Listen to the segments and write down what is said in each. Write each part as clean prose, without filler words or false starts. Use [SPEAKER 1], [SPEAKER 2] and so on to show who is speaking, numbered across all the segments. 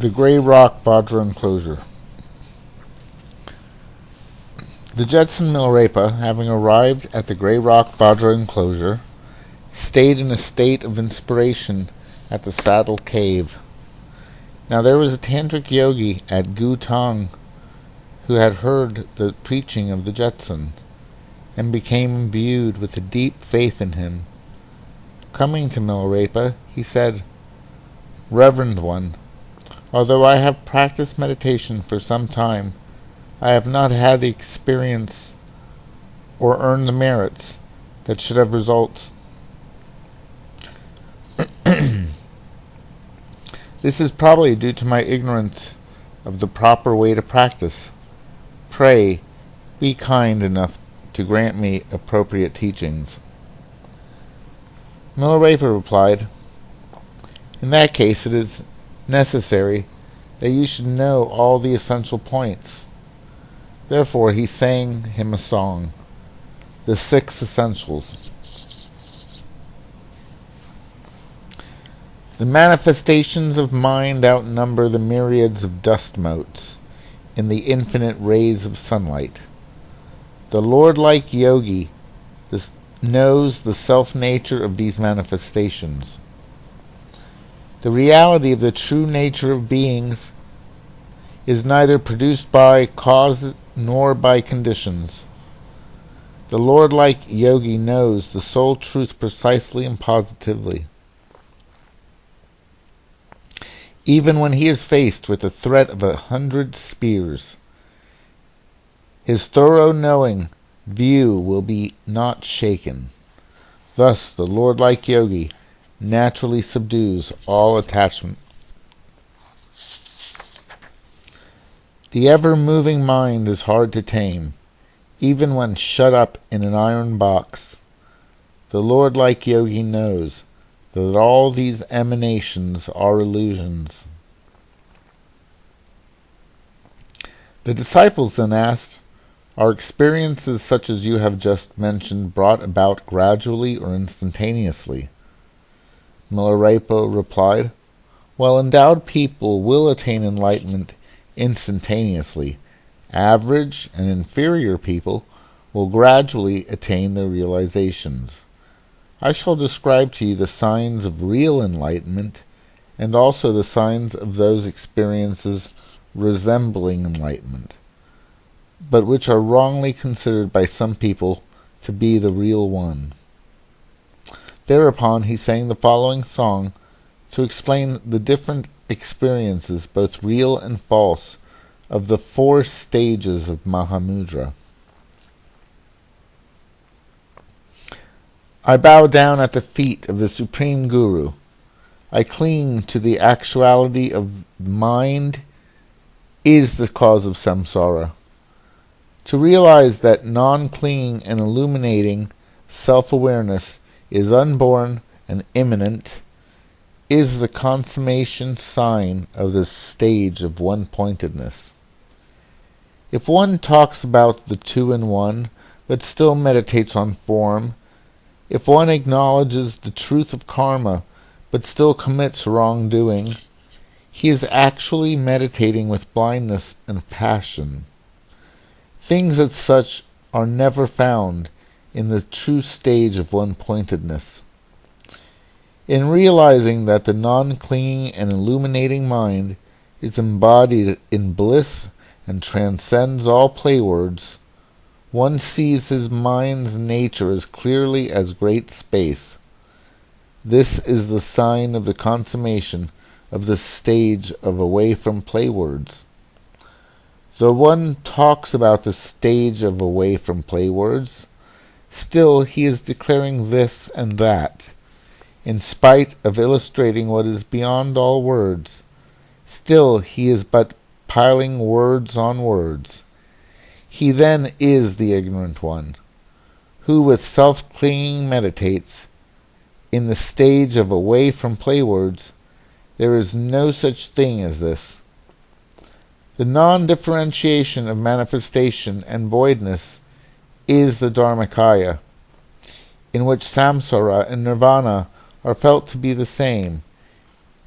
[SPEAKER 1] The Grey Rock Vajra Enclosure. The Jetson Milarepa, having arrived at the Grey Rock Vajra Enclosure, stayed in a state of inspiration at the Saddle Cave. Now there was a tantric yogi at Gutong who had heard the preaching of the Jetson and became imbued with a deep faith in him. Coming to Milarepa, he said, "Reverend one, although I have practiced meditation for some time, I have not had the experience or earned the merits that should have results. This is probably due to my ignorance of the proper way to practice. Pray, be kind enough to grant me appropriate teachings." Milarepa replied, "In that case it is necessary that you should know all the essential points." Therefore he sang him a song, The 6 Essentials. The manifestations of mind outnumber the myriads of dust motes in the infinite rays of sunlight. The Lord-like yogi knows the self-nature of these manifestations. The reality of the true nature of beings is neither produced by cause nor by conditions. The Lord-like yogi knows the sole truth precisely and positively. Even when he is faced with the threat of 100 spears, his thorough knowing view will be not shaken. Thus the Lord-like yogi naturally subdues all attachment. The ever-moving mind is hard to tame, even when shut up in an iron box. The Lord-like yogi knows that all these emanations are illusions. The disciples then asked, "Are experiences such as you have just mentioned brought about gradually or instantaneously?" Milarepa replied, "Well-endowed people will attain enlightenment instantaneously. Average and inferior people will gradually attain their realizations. I shall describe to you the signs of real enlightenment and also the signs of those experiences resembling enlightenment, but which are wrongly considered by some people to be the real one." Thereupon he sang the following song to explain the different experiences, both real and false, of the 4 stages of MAHAMUDRA. I bow down at the feet of the Supreme Guru. I cling to the actuality of mind is the cause of samsara. To realize that non-clinging and illuminating self-awareness is unborn and immanent is the consummation sign of this stage of one-pointedness. If one talks about the two-in-one, but still meditates on form, if one acknowledges the truth of karma, but still commits wrongdoing, he is actually meditating with blindness and passion. Things as such are never found in the true stage of one-pointedness. In realizing that the non-clinging and illuminating mind is embodied in bliss and transcends all play words, one sees his mind's nature as clearly as great space. This is the sign of the consummation of the stage of away from play words. Though one talks about the stage of away from play words, still he is declaring this and that. In spite of illustrating what is beyond all words, still he is but piling words on words. He then is the ignorant one, who with self-clinging meditates. In the stage of away from play words, there is no such thing as this. The non-differentiation of manifestation and voidness is the Dharmakaya, in which samsara and nirvana are felt to be the same.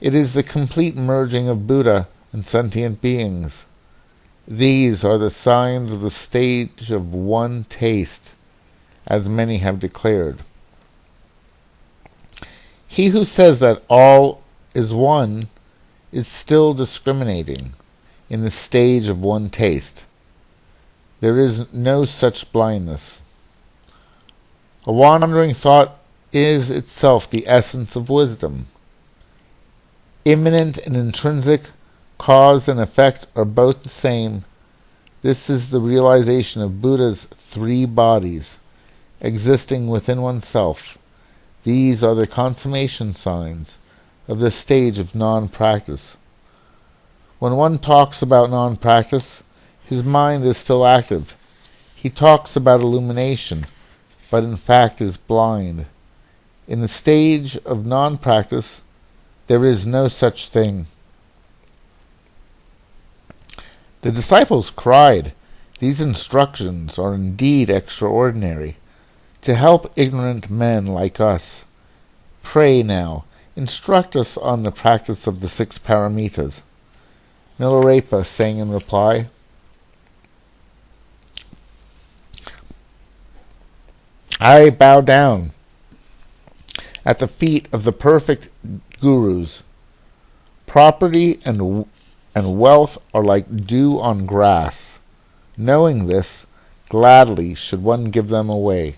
[SPEAKER 1] It is the complete merging of Buddha and sentient beings. These are the signs of the stage of one taste, as many have declared. He who says that all is one is still discriminating in the stage of one taste. There is no such blindness. A wandering thought is itself the essence of wisdom. Immanent and intrinsic, cause and effect are both the same. This is the realization of Buddha's three bodies, existing within oneself. These are the consummation signs of the stage of non-practice. When one talks about non-practice, his mind is still active. He talks about illumination, but in fact is blind. In the stage of non-practice, there is no such thing. The disciples cried, "These instructions are indeed extraordinary, to help ignorant men like us. Pray now, instruct us on the practice of the 6 paramitas." Milarepa sang in reply, "I bow down at the feet of the perfect gurus. Property and wealth are like dew on grass. Knowing this, gladly should one give them away.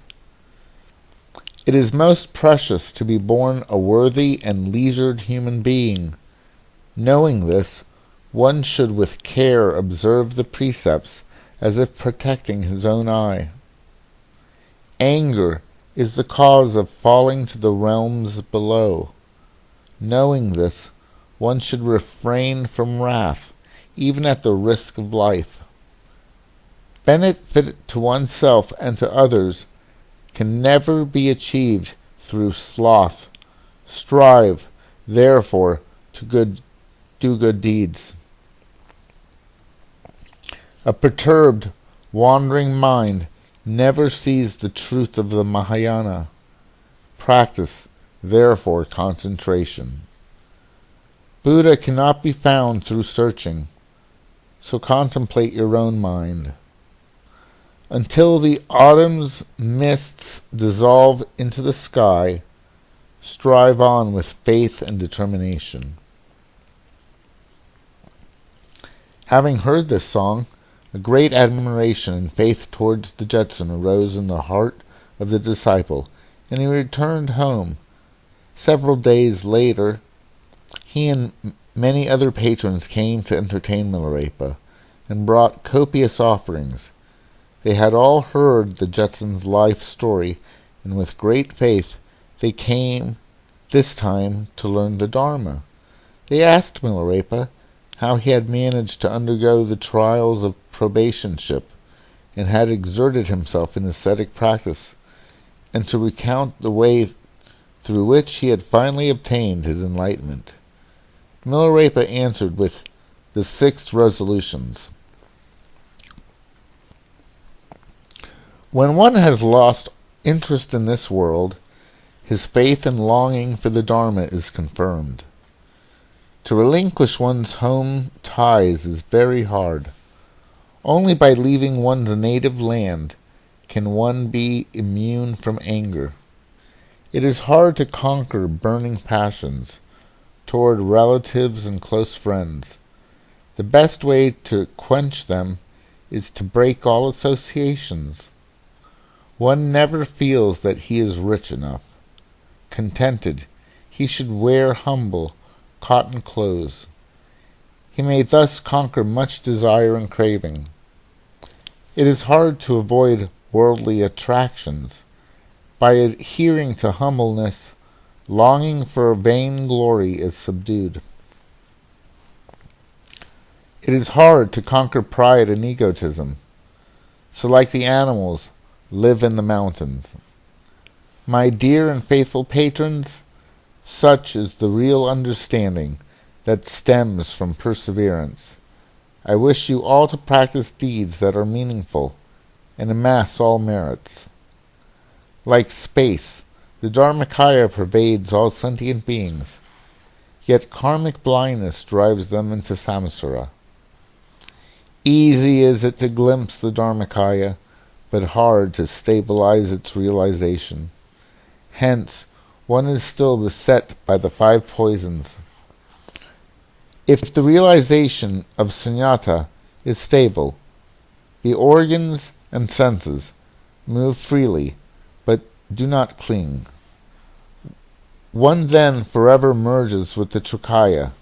[SPEAKER 1] It is most precious to be born a worthy and leisured human being. Knowing this, one should with care observe the precepts as if protecting his own eye. Anger is the cause of falling to the realms below. Knowing this, one should refrain from wrath, even at the risk of life. Benefit to oneself and to others can never be achieved through sloth. Strive, therefore, to do good deeds. A perturbed, wandering mind never sees the truth of the Mahayana. Practice, therefore, concentration. Buddha cannot be found through searching, so contemplate your own mind. Until the autumn's mists dissolve into the sky, strive on with faith and determination." Having heard this song, a great admiration and faith towards the Jetsun arose in the heart of the disciple, and he returned home. Several days later, he and many other patrons came to entertain Milarepa, and brought copious offerings. They had all heard the Jetsun's life story, and with great faith they came this time to learn the Dharma. They asked Milarepa how he had managed to undergo the trials of probationship, and had exerted himself in ascetic practice, and to recount the way through which he had finally obtained his enlightenment. Milarepa answered with the 6 resolutions. When one has lost interest in this world, his faith and longing for the Dharma is confirmed. To relinquish one's home ties is very hard. Only by leaving one's native land can one be immune from anger. It is hard to conquer burning passions toward relatives and close friends. The best way to quench them is to break all associations. One never feels that he is rich enough. Contented, he should wear humble, cotton clothes. He may thus conquer much desire and craving. It is hard to avoid worldly attractions. By adhering to humbleness, longing for vainglory is subdued. It is hard to conquer pride and egotism. So like the animals, live in the mountains. My dear and faithful patrons, such is the real understanding that stems from perseverance. I wish you all to practice deeds that are meaningful and amass all merits. Like space, the Dharmakaya pervades all sentient beings. yet karmic blindness drives them into samsara. Easy is it to glimpse the Dharmakaya, but hard to stabilize its realization. Hence, one is still beset by the 5 poisons. If the realization of sunyata is stable, the organs and senses move freely, but do not cling. One then forever merges with the Trikaya.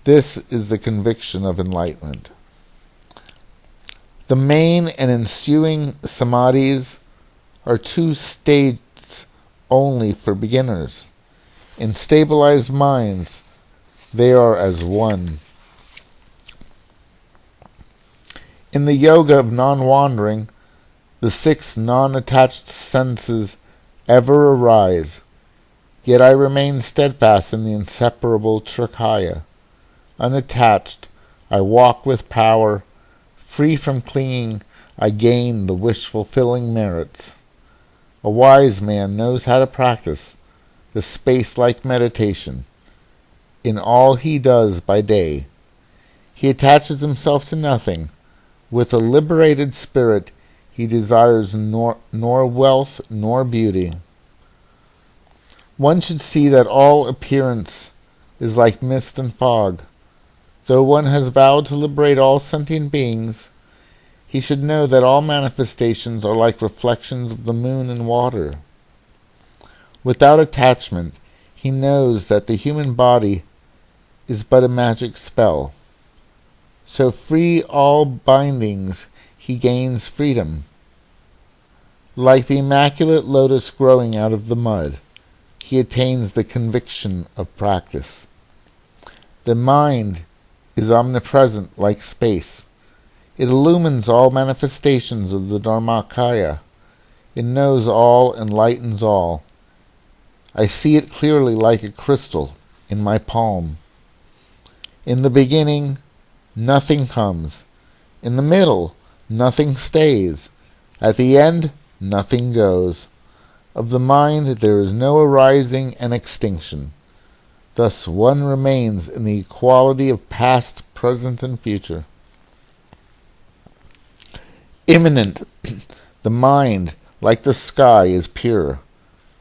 [SPEAKER 1] This is the conviction of enlightenment. The main and ensuing samadhis are 2 states only for beginners. In stabilized minds, they are as one. In the yoga of non-wandering, the 6 non-attached senses ever arise, yet I remain steadfast in the inseparable Trikaya. Unattached, I walk with power. Free from clinging, I gain the wish-fulfilling merits. A wise man knows how to practice the space-like meditation in all he does by day. He attaches himself to nothing. With a liberated spirit, he desires nor wealth nor beauty. One should see that all appearance is like mist and fog. Though one has vowed to liberate all sentient beings, he should know that all manifestations are like reflections of the moon and water. Without attachment, he knows that the human body is but a magic spell. So free all bindings, he gains freedom. Like the immaculate lotus growing out of the mud, he attains the conviction of practice. The mind is omnipresent like space. It illumines all manifestations of the Dharmakaya. It knows all, enlightens all. I see it clearly like a crystal in my palm. In the beginning, nothing comes. In the middle, nothing stays. At the end, nothing goes. Of the mind there is no arising and extinction. Thus one remains in the equality of past, present, and future. Immanent, the mind, like the sky, is pure.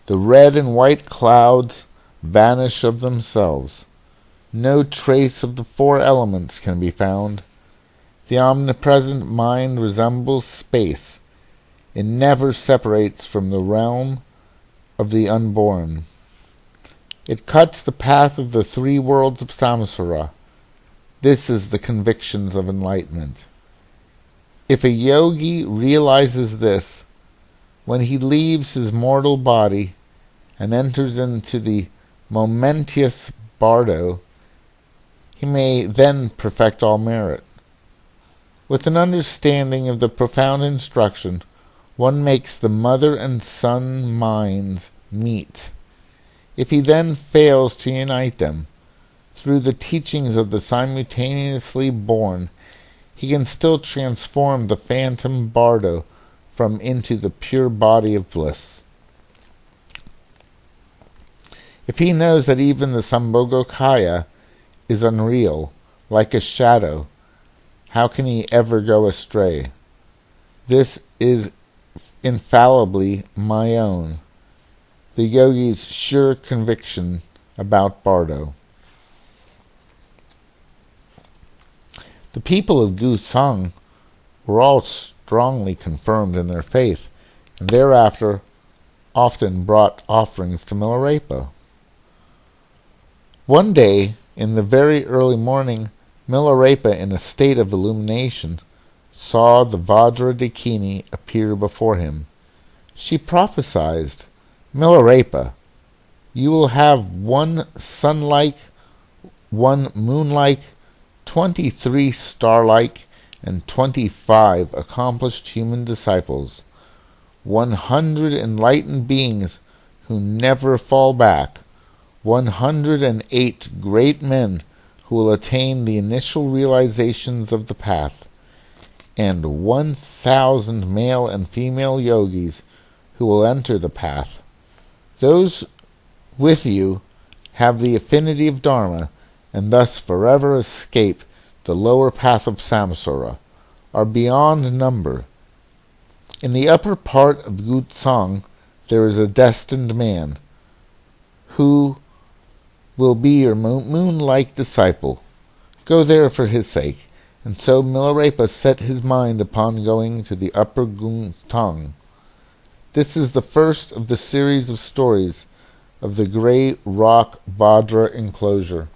[SPEAKER 1] The red and white clouds vanish of themselves. No trace of the 4 elements can be found. The omnipresent mind resembles space. It never separates from the realm of the unborn. It cuts the path of the 3 worlds of samsara. This is the convictions of enlightenment. If a yogi realizes this, when he leaves his mortal body and enters into the momentous bardo, he may then perfect all merit. With an understanding of the profound instruction, one makes the mother and son minds meet. If he then fails to unite them, through the teachings of the simultaneously born, he can still transform the phantom bardo from into the pure body of bliss. If he knows that even the Sambhogakaya is unreal, like a shadow, how can he ever go astray? This is infallibly my own, the yogi's sure conviction about bardo. The people of Gusang were all strongly confirmed in their faith, and thereafter often brought offerings to Milarepa. One day, in the very early morning, Milarepa, in a state of illumination, saw the Vajradekini appear before him. She prophesied, "Milarepa, you will have 1 sun-like, 1 moon-like, 23 star-like, and 25 accomplished human disciples, 100 enlightened beings who never fall back, 108 great men who will attain the initial realizations of the path, and 1,000 male and female yogis who will enter the path. Those with you have the affinity of Dharma, and thus forever escape the lower path of samsara, are beyond number. In the upper part of Gutsang there is a destined man, who will be your moon-like disciple. Go there for his sake. And so Milarepa set his mind upon going to the upper Gutsang. This is the first of the series of stories of the great Rock Vajra Enclosure.